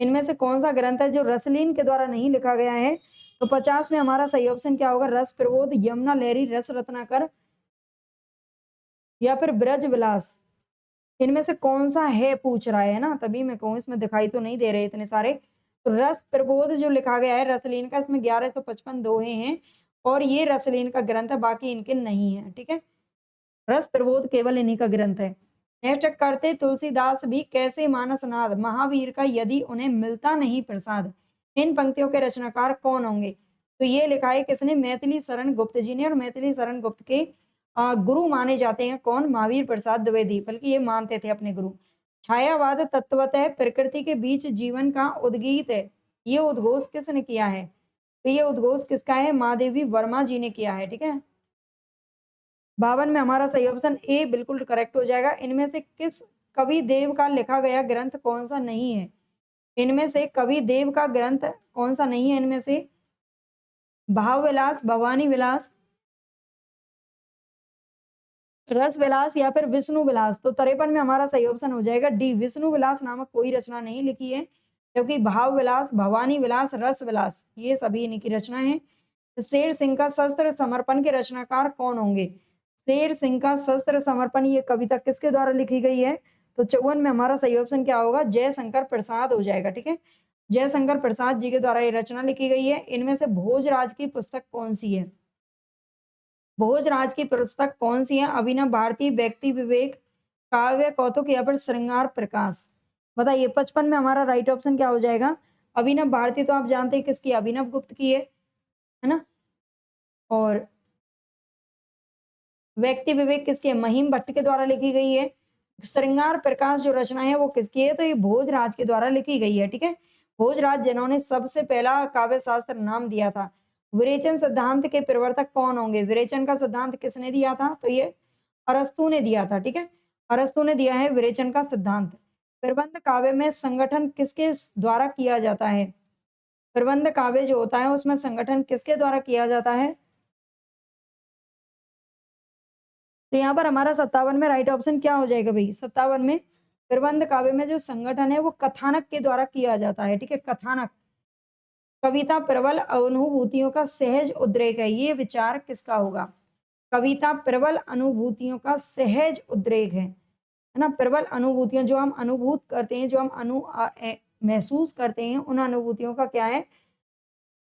Speaker 1: इनमें से कौन सा ग्रंथ है जो रसलीन के द्वारा नहीं लिखा गया है? तो 50 में हमारा सही ऑप्शन क्या होगा? रस प्रबोध, यमुना लहरी, रस रत्नाकर या फिर ब्रज विलास। इनमें से कौन सा है पूछ रहा है ना, तभी मैं कहूँ, इसमें दिखाई तो नहीं दे रहे इतने सारे। तो रस प्रबोध जो लिखा गया है रसलीन का, इसमें 1155 दोहे हैं और ये रसलीन का ग्रंथ है, बाकी इनके नहीं है। ठीक है, रस प्रबोध केवल इन्हीं का ग्रंथ है। नेक्स्ट, करते तुलसीदास भी कैसे मानस नाद, महावीर का यदि उन्हें मिलता नहीं प्रसाद। इन पंक्तियों के रचनाकार कौन होंगे? तो ये लिखा है किसने? मैथिली शरण गुप्त जी ने। और मैथिली शरण गुप्त के गुरु माने जाते हैं कौन? महावीर प्रसाद द्विवेदी, बल्कि ये मानते थे अपने गुरु। छायावाद तत्वतः प्रकृति के बीच जीवन का उद्गीत है, ये उद्घोष किसने किया है? तो ये उद्घोष किसका है? महादेवी वर्मा जी ने किया है। ठीक है, 52 में हमारा सही ऑप्शन ए बिल्कुल करेक्ट हो जाएगा। इनमें से किस कवि देव का लिखा गया ग्रंथ कौन सा नहीं है? इनमें से कवि देव का ग्रंथ कौन सा नहीं है? इनमें से भाव विलास, भवानी विलास, रस विलास या फिर विष्णु विलास। तो 53 में हमारा सही ऑप्शन हो जाएगा डी, विष्णु विलास नामक कोई रचना नहीं लिखी है, क्योंकि भाव विलास, भवानी विलास, रस विलास ये सभी इनकी रचना है। शेर सिंह का शस्त्र समर्पण के रचनाकार कौन होंगे? शेर सिंह का शस्त्र समर्पण ये कविता किसके द्वारा लिखी गई है? तो 54 में हमारा सही ऑप्शन क्या होगा? जयशंकर प्रसाद हो जाएगा। ठीक है, जयशंकर प्रसाद जी के द्वारा ये रचना लिखी गई है। इनमें से भोजराज की पुस्तक कौन सी है? भोजराज की पुस्तक कौन सी है? अभिनव भारती, व्यक्ति विवेक, काव्य कौतुक या फिर श्रृंगार प्रकाश। बताइए, 55 में हमारा राइट ऑप्शन क्या हो जाएगा? अभिनव भारती तो आप जानते हैं किसकी? अभिनव गुप्त की है ना। और व्यक्ति विवेक किसकी है? महिम भट्ट के द्वारा लिखी गई है। श्रृंगार प्रकाश जो रचना है वो किसकी है? तो ये भोजराज के द्वारा लिखी गई है। ठीक है, भोजराज जिन्होंने सबसे पहला काव्य शास्त्र नाम दिया था। विरेचन सिद्धांत के प्रवर्तक कौन होंगे? विरेचन का सिद्धांत किसने दिया था? तो ये अरस्तु ने दिया था। ठीक है, अरस्तु ने दिया है विरेचन का सिद्धांत। प्रबंध काव्य में संगठन किसके द्वारा किया जाता है? प्रबंध काव्य जो होता है उसमें संगठन किसके द्वारा किया जाता है? तो यहाँ पर हमारा 57 में राइट ऑप्शन क्या हो जाएगा भाई? 57 में प्रबंध काव्य में जो संगठन है वो कथानक के द्वारा किया जाता है। ठीक है, कथानक। कविता प्रबल अनुभूतियों का सहज उद्रेक है, ये विचार किसका होगा? कविता प्रबल अनुभूतियों का सहज उद्रेक है ना। प्रबल अनुभूतियां जो हम अनुभूत करते हैं, जो हम महसूस करते हैं, उन अनुभूतियों का क्या है?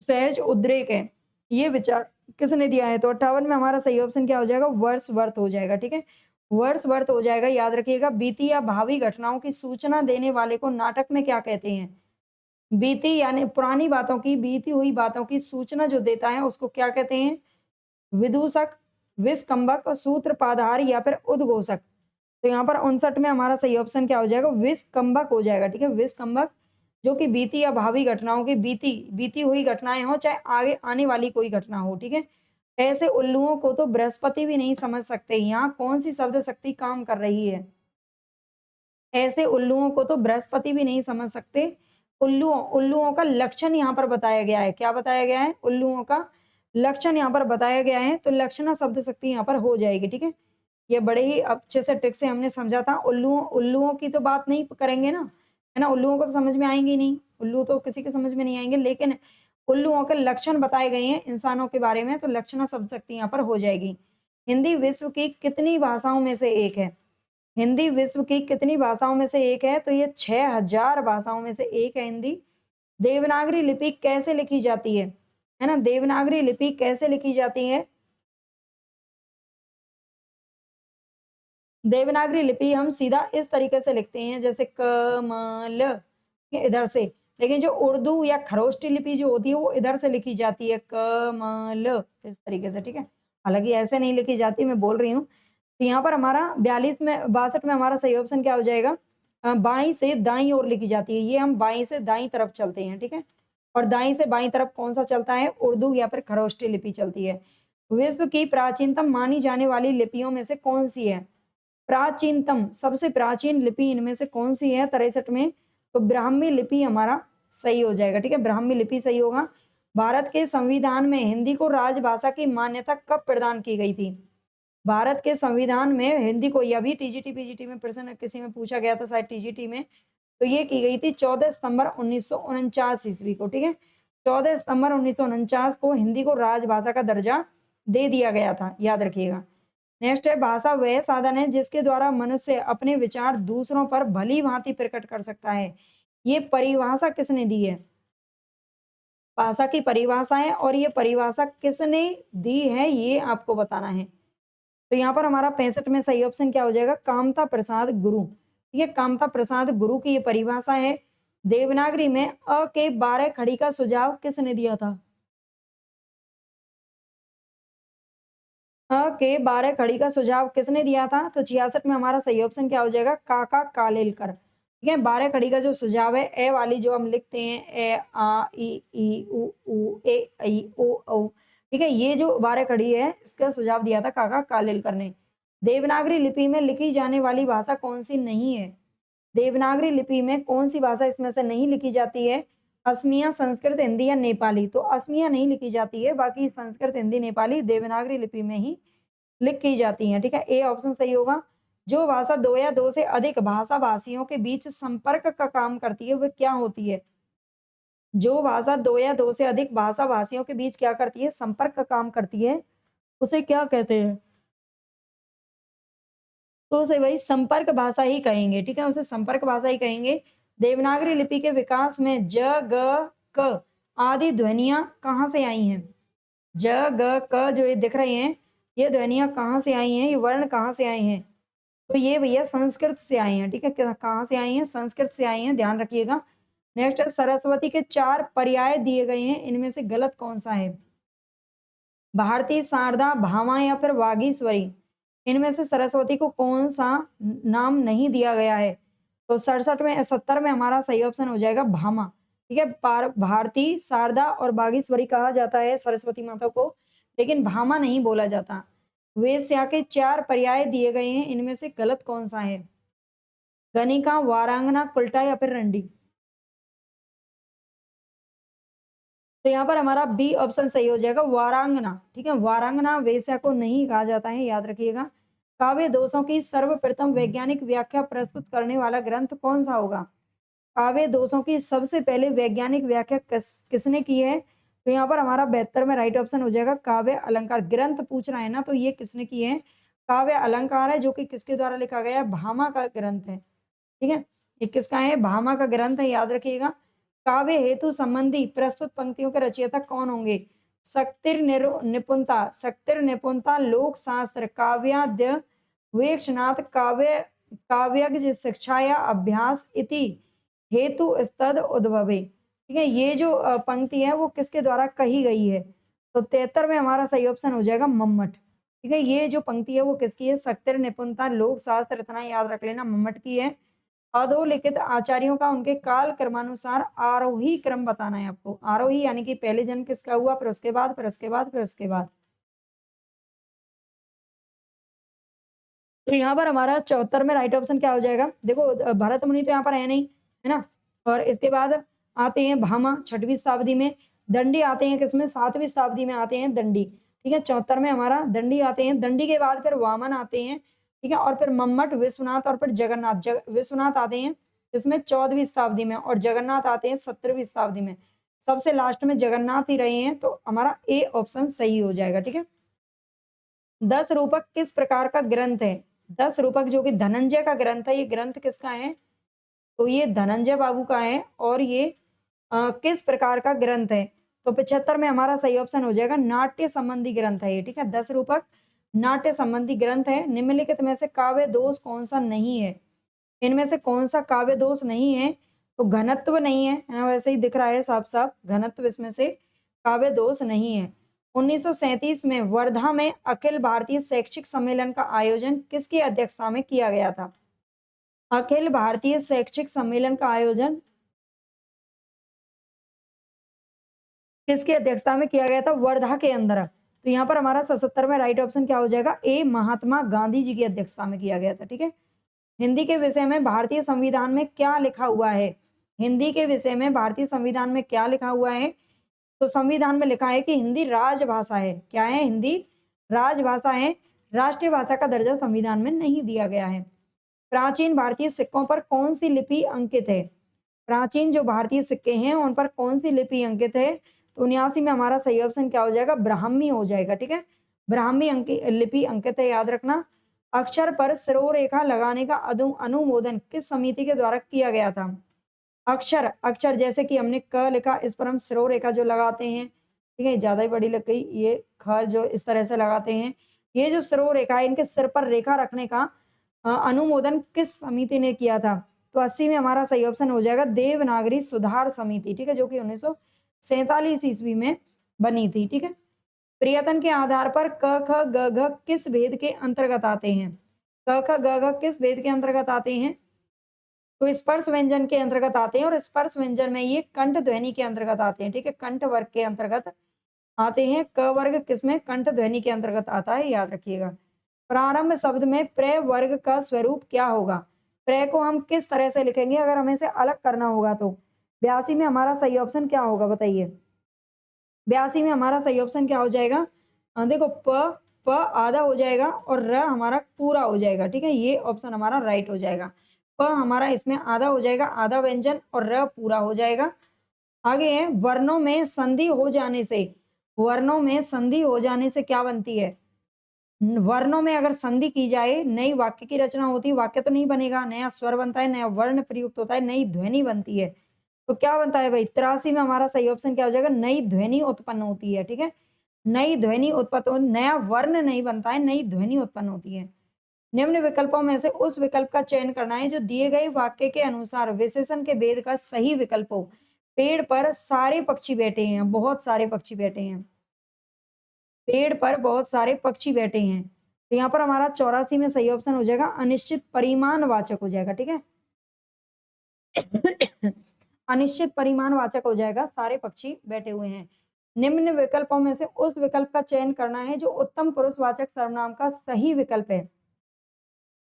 Speaker 1: सहज उद्रेक है। ये विचार किसने दिया है? तो 58 में हमारा सही ऑप्शन क्या हो जाएगा? वर्ड्सवर्थ हो जाएगा। ठीक है, वर्ड्सवर्थ हो जाएगा। याद रखिएगा, बीती या भावी घटनाओं की सूचना देने वाले को नाटक में क्या कहते हैं? बीती यानी पुरानी बातों की, बीती हुई बातों की सूचना जो देता है उसको क्या कहते हैं? विदूषक, विस्कंभक, सूत्रपाधार या फिर उद्घोषक। तो यहाँ पर 59 में हमारा सही ऑप्शन क्या हो जाएगा? विस्कंभक हो जाएगा। ठीक है, विस्कंभक, जो कि बीती या भावी घटनाओं की, बीती हुई घटनाएं हो चाहे आगे आने वाली कोई घटना हो। ठीक है, ऐसे उल्लुओं को तो बृहस्पति भी नहीं समझ सकते। यहाँ कौन सी शब्द शक्ति काम कर रही है? ऐसे उल्लुओं को तो बृहस्पति भी नहीं समझ सकते। उल्लुओं उल्लुओं का लक्षण यहाँ पर बताया गया है। क्या बताया गया है? उल्लुओं का लक्षण यहाँ पर बताया गया है। तो लक्षणा शब्द शक्ति यहाँ पर हो जाएगी। ठीक है, ये बड़े ही अच्छे से ट्रिक से हमने समझा था। उल्लुओं उल्लुओं की तो बात नहीं करेंगे ना, है ना। उल्लुओं को तो समझ में आएंगे ही नहीं, उल्लू तो किसी के समझ में नहीं आएंगे, लेकिन उल्लुओं के लक्षण बताए गए हैं इंसानों के बारे में, तो लक्षणा शब्द शक्ति यहाँ पर हो जाएगी। हिंदी विश्व की कितनी भाषाओं में से एक है? हिंदी विश्व की कितनी भाषाओं में से एक है? तो ये 6000 भाषाओं में से एक है हिंदी। देवनागरी लिपि कैसे लिखी जाती है ना। देवनागरी लिपि कैसे लिखी जाती है? देवनागरी लिपि हम सीधा इस तरीके से लिखते हैं, जैसे कमल, इधर से। लेकिन जो उर्दू या खरोष्टी लिपि जो होती है वो इधर से लिखी जाती है, कमल, इस तरीके से। ठीक है, हालांकि ऐसे नहीं लिखी जाती, मैं बोल रही हूँ। तो यहाँ पर हमारा 42 में 62 में हमारा सही ऑप्शन क्या हो जाएगा? बाई से दाई ओर लिखी जाती है। ये हम बाई से दाई तरफ चलते हैं। ठीक है, और दाई से बाई तरफ कौन सा चलता है? उर्दू या फिर खरोष्टी लिपि चलती है। विश्व की प्राचीनतम मानी जाने वाली लिपियों में से कौन सी है? प्राचीनतम, सबसे प्राचीन लिपि इनमें से कौन सी है 63 में? तो ब्राह्मी लिपि हमारा सही हो जाएगा। ठीक है, ब्राह्मी लिपि सही होगा। भारत के संविधान में हिंदी को राजभाषा की मान्यता कब प्रदान की गई थी? भारत के संविधान में हिंदी को, यह भी टीजीटी पीजीटी में प्रश्न किसी में पूछा गया था, शायद टीजीटी में, तो ये की गई थी 14 सितंबर 1949 ईस्वी को, ठीक है। 14 सितंबर 1949 को हिंदी को राजभाषा का दर्जा दे दिया गया था, याद रखिएगा। नेक्स्ट है, भाषा वह साधन है जिसके द्वारा मनुष्य अपने विचार दूसरों पर भली भांति प्रकट कर सकता है। ये परिभाषा किसने दी है? भाषा की परिभाषा है, और ये परिभाषा किसने दी है ये आपको बताना है। तो यहाँ पर हमारा 65 में सही ऑप्शन क्या हो जाएगा? कामता प्रसाद गुरु। ठीक है, कामता प्रसाद गुरु की ये परिभाषा है। देवनागरी में अ के 12 खड़ी का सुझाव किसने दिया था? के 12 खड़ी का सुझाव किसने दिया था? तो 66 में हमारा सही ऑप्शन क्या हो जाएगा? काका कालेलकर। ठीक है, 12 खड़ी का जो सुझाव है, ए वाली जो हम लिखते हैं, ए आ ई उ ऊ ए ऐ ओ औ, ठीक है, ये जो 12 खड़ी है इसका सुझाव दिया था काका कालेलकर ने। देवनागरी लिपि में लिखी जाने वाली भाषा कौन सी नहीं है? देवनागरी लिपि में कौन सी भाषा इसमें से नहीं लिखी जाती है? असमिया, संस्कृत, हिंदी या नेपाली? तो असमिया नहीं लिखी जाती है, बाकी संस्कृत, हिंदी, नेपाली देवनागरी लिपि में ही लिखी जाती हैं। ठीक है, ए ऑप्शन सही होगा। जो भाषा 2 या 2 से अधिक भाषा भाषियों के बीच संपर्क का काम करती है, वह क्या होती है? जो भाषा 2 या 2 से अधिक भाषा भाषियों के बीच क्या करती है? संपर्क का काम करती है, उसे क्या कहते हैं? तो उसे वही संपर्क भाषा ही कहेंगे, ठीक है, उसे संपर्क भाषा ही कहेंगे। देवनागरी लिपि के विकास में ज, ग, क आदि ध्वनियाँ कहाँ से आई हैं? ज, ग, क जो ये दिख रहे हैं, ये ध्वनियाँ कहाँ से आई हैं? ये वर्ण कहाँ से आए हैं? तो ये भैया संस्कृत से आए हैं, ठीक है, कहाँ से आई हैं? संस्कृत से आई हैं, ध्यान रखिएगा। नेक्स्ट है, सरस्वती के 4 पर्याय दिए गए हैं, इनमें से गलत कौन सा है? भारती, शारदा, भामा या फिर वागीश्वरी? इनमें से सरस्वती को कौन सा नाम नहीं दिया गया है? तो 67 में 70 में हमारा सही ऑप्शन हो जाएगा भामा। ठीक है, भारती, शारदा और बागेश्वरी कहा जाता है सरस्वती माता को, लेकिन भामा नहीं बोला जाता। वेश्या के 4 पर्याय दिए गए हैं, इनमें से गलत कौन सा है? गणिका, वारांगना, कुल्टा या फिर रंडी? तो यहाँ पर हमारा बी ऑप्शन सही हो जाएगा, वारांगना। ठीक है, वारांगना वेश्या को नहीं कहा जाता है, याद रखिएगा। काव्य दोषों की सर्वप्रथम वैज्ञानिक व्याख्या प्रस्तुत करने वाला ग्रंथ कौन सा होगा? काव्य दोषों की सबसे पहले वैज्ञानिक व्याख्या किसने की है? तो यहाँ पर हमारा 72 में राइट ऑप्शन हो जाएगा काव्य अलंकार। ग्रंथ पूछ रहा है ना, तो ये किसने की है? काव्य अलंकार है, जो कि किसके द्वारा लिखा गया है? भामा का ग्रंथ है। ठीक है, ये किसका है? भामा का ग्रंथ है, याद रखिएगा। काव्य हेतु संबंधी प्रस्तुत पंक्तियों के रचयिता कौन होंगे? शक्तिर निपुणता, लोक शास्त्र, काव्याद्य, वेक्षनाथ, काव्यज्ञ शिक्षाया अभ्यास इति हेतु स्तद उद्भवे। ठीक है, ये जो पंक्ति है वो किसके द्वारा कही गई है? तो 73 में हमारा सही ऑप्शन हो जाएगा मम्मट। ठीक है, ये जो पंक्ति है वो किसकी है? शक्तिर निपुणता, लोक शास्त्र, इतना याद रख लेना, मम्मट की है। अधोलिखित आचार्यों का उनके काल क्रमानुसार आरोही क्रम बताना है आपको। आरोही यानी कि पहले जन्म किसका हुआ, फिर उसके बाद, फिर उसके बाद, फिर उसके बाद। तो यहाँ पर हमारा 74 में राइट ऑप्शन क्या हो जाएगा? देखो, भरत मुनि तो यहाँ पर है नहीं, है ना। और इसके बाद आते हैं भामा 6वीं शताब्दी में। दंडी आते हैं किसमें? 7वीं शताब्दी में आते हैं दंडी। ठीक है, 74 में हमारा दंडी आते हैं। दंडी के बाद फिर वामन आते हैं, ठीक है, और फिर मम्मट, विश्वनाथ और फिर जगन्नाथ। विश्वनाथ आते हैं इसमें 14वीं शताब्दी में, और जगन्नाथ आते हैं 17वीं शताब्दी में। सबसे लास्ट में जगन्नाथ ही रहे हैं, तो हमारा ए ऑप्शन सही हो जाएगा। ठीक है, 10 रूपक किस प्रकार का ग्रंथ है? 10 रूपक जो कि धनंजय का ग्रंथ है, ये ग्रंथ किसका है? तो ये धनंजय बाबू का है, और ये किस प्रकार का ग्रंथ है? तो 75 में हमारा सही ऑप्शन हो जाएगा नाट्य संबंधी ग्रंथ है ये। ठीक है, 10 रूपक नाट्य संबंधी ग्रंथ है। निम्नलिखित में से काव्य दोष कौन सा नहीं है? इनमें से कौन सा काव्य दोष नहीं है? तो घनत्व नहीं है ना, वैसे ही दिख रहा है साफ साफ, घनत्व इसमें से काव्य दोष नहीं है। 1937 में वर्धा में अखिल भारतीय शैक्षिक सम्मेलन का आयोजन किसकी अध्यक्षता में किया गया था? अखिल भारतीय शैक्षिक सम्मेलन का आयोजन किसकी अध्यक्षता में किया गया था? वर्धा के अंदर। तो यहाँ पर हमारा 77 में राइट ऑप्शन क्या हो जाएगा? ए, महात्मा गांधी जी की अध्यक्षता में किया गया था। ठीक है, हिंदी के विषय में भारतीय संविधान में क्या लिखा हुआ है? हिंदी के विषय में भारतीय संविधान में क्या लिखा हुआ है? तो संविधान में लिखा है कि हिंदी राजभाषा है। क्या है? हिंदी राजभाषा है। राष्ट्रीय भाषा का दर्जा संविधान में नहीं दिया गया है। प्राचीन भारतीय सिक्कों पर कौन सी लिपि अंकित है? प्राचीन जो भारतीय सिक्के हैं उन पर कौन सी लिपि अंकित है? तो 79 में हमारा सही ऑप्शन क्या हो जाएगा? ब्राह्मी हो जाएगा। ठीक है, ब्राह्मी लिपि अंकित है, याद रखना। अक्षर पर सिरोरेखा लगाने का अनुमोदन किस समिति के द्वारा किया गया था? अक्षर अक्षर जैसे कि हमने क लिखा, इस पर हम सिरोरेखा जो लगाते हैं, ठीक है, ज्यादा ही बड़ी लग गई। ये ख जो इस तरह से लगाते हैं, ये जो सिरोरेखा है, इनके सिर पर रेखा रखने का अनुमोदन किस समिति ने किया था? तो 80 में हमारा सही ऑप्शन हो जाएगा देवनागरी सुधार समिति। ठीक है, जो कि 1947 ईस्वी में बनी थी। ठीक है, प्रियतन के आधार पर क ख ग घ किस भेद के अंतर्गत आते हैं? क ख ग घ किस भेद के अंतर्गत आते हैं? तो स्पर्श व्यंजन के अंतर्गत आते हैं, और स्पर्श व्यंजन में ये कंठ ध्वनि के अंतर्गत आते हैं। ठीक है, कंठ वर्ग के अंतर्गत आते हैं। क वर्ग किसमें? कंठ ध्वनि के अंतर्गत आता है, याद रखिएगा। प्रारंभ शब्द में प्र वर्ग का स्वरूप क्या होगा? प्र को हम किस तरह से लिखेंगे अगर हमें इसे अलग करना होगा तो? 82 में हमारा सही ऑप्शन क्या होगा, बताइए। 82 में हमारा सही ऑप्शन क्या हो जाएगा? देखो, प आधा हो जाएगा और र हमारा पूरा हो जाएगा। ठीक है, ये ऑप्शन हमारा राइट हो जाएगा। प हमारा इसमें आधा हो जाएगा, आधा व्यंजन, और र पूरा हो जाएगा। आगे है, वर्णों में संधि हो जाने से, वर्णों में संधि हो जाने से क्या बनती है? वर्णों में अगर संधि की जाए, नई वाक्य की रचना होती है। वाक्य तो नहीं बनेगा, नया स्वर बनता है, नया वर्ण प्रयुक्त होता है, नई ध्वनि बनती है। तो क्या बनता है भाई? 83 में हमारा सही ऑप्शन क्या हो जाएगा? नई ध्वनि उत्पन्न होती है। ठीक है, नई ध्वनि उत्पन्न, नया वर्ण नहीं बनता है, नई ध्वनि उत्पन्न होती है। निम्न विकल्पों में से उस विकल्प का चयन करना है जो दिए गए वाक्य के अनुसार विशेषण के भेद का सही विकल्प हो। पेड़ पर सारे पक्षी बैठे हैं, बहुत सारे पक्षी बैठे हैं। पेड़ पर बहुत सारे पक्षी बैठे हैं, तो यहाँ पर हमारा 84 में सही ऑप्शन हो जाएगा अनिश्चित परिमाणवाचक हो जाएगा। ठीक है, अनिश्चित परिमाणवाचक हो जाएगा, सारे पक्षी बैठे हुए हैं। निम्न विकल्पों में से उस विकल्प का चयन करना है जो उत्तम पुरुषवाचक सर्वनाम का सही विकल्प है।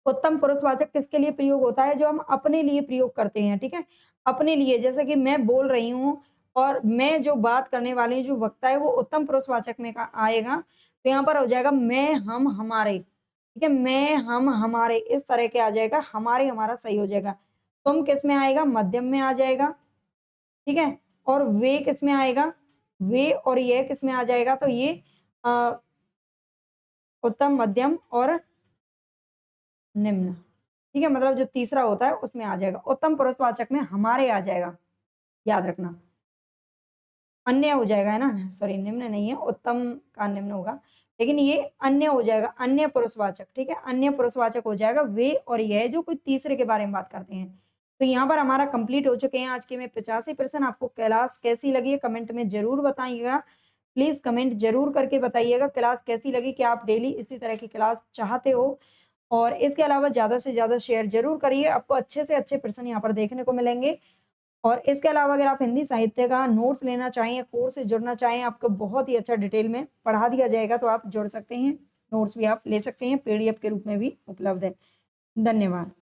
Speaker 1: उत्तम पुरुषवाचक किसके लिए प्रयोग होता है? जो हम अपने लिए प्रयोग करते हैं। ठीक है, अपने लिए, जैसे कि मैं बोल रही हूँ और मैं जो बात करने वाली जो वक्ता है वो उत्तम पुरुषवाचक में का आएगा, तो यहाँ पर हो जाएगा मैं, हम, हमारे। ठीक है, मैं, हम, हमारे, इस तरह के आ जाएगा। हमारे हमारा सही हो जाएगा। तुम किस में आएगा? मध्यम में आ जाएगा। ठीक है, और वे किस में आएगा? वे और ये किस में आ जाएगा? तो ये उत्तम, मध्यम और निम्न। ठीक है, मतलब जो तीसरा होता है उसमें आ जाएगा। उत्तम पुरुषवाचक में हमारे आ जाएगा, याद रखना। अन्य हो जाएगा, है ना, सॉरी, निम्न नहीं है, उत्तम का निम्न होगा, लेकिन ये अन्य हो जाएगा, अन्य पुरुषवाचक। ठीक है, अन्य पुरुषवाचक हो जाएगा वे और यह, जो कोई तीसरे के बारे में बात करते हैं। तो यहाँ पर हमारा कंप्लीट हो चुके हैं आज के में 85%। आपको क्लास कैसी लगी है कमेंट में जरूर बताइएगा। प्लीज कमेंट जरूर करके बताइएगा क्लास कैसी लगी, क्या आप डेली इसी तरह की क्लास चाहते हो। और इसके अलावा ज्यादा से ज्यादा शेयर जरूर करिए, आपको अच्छे से अच्छे प्रश्न यहाँ पर देखने को मिलेंगे। और इसके अलावा अगर आप हिंदी साहित्य का नोट्स लेना चाहें, कोर्स से जुड़ना चाहें, आपको बहुत ही अच्छा डिटेल में पढ़ा दिया जाएगा, तो आप जुड़ सकते हैं। नोट्स भी आप ले सकते हैं, पीडीएफ के रूप में भी उपलब्ध है। धन्यवाद।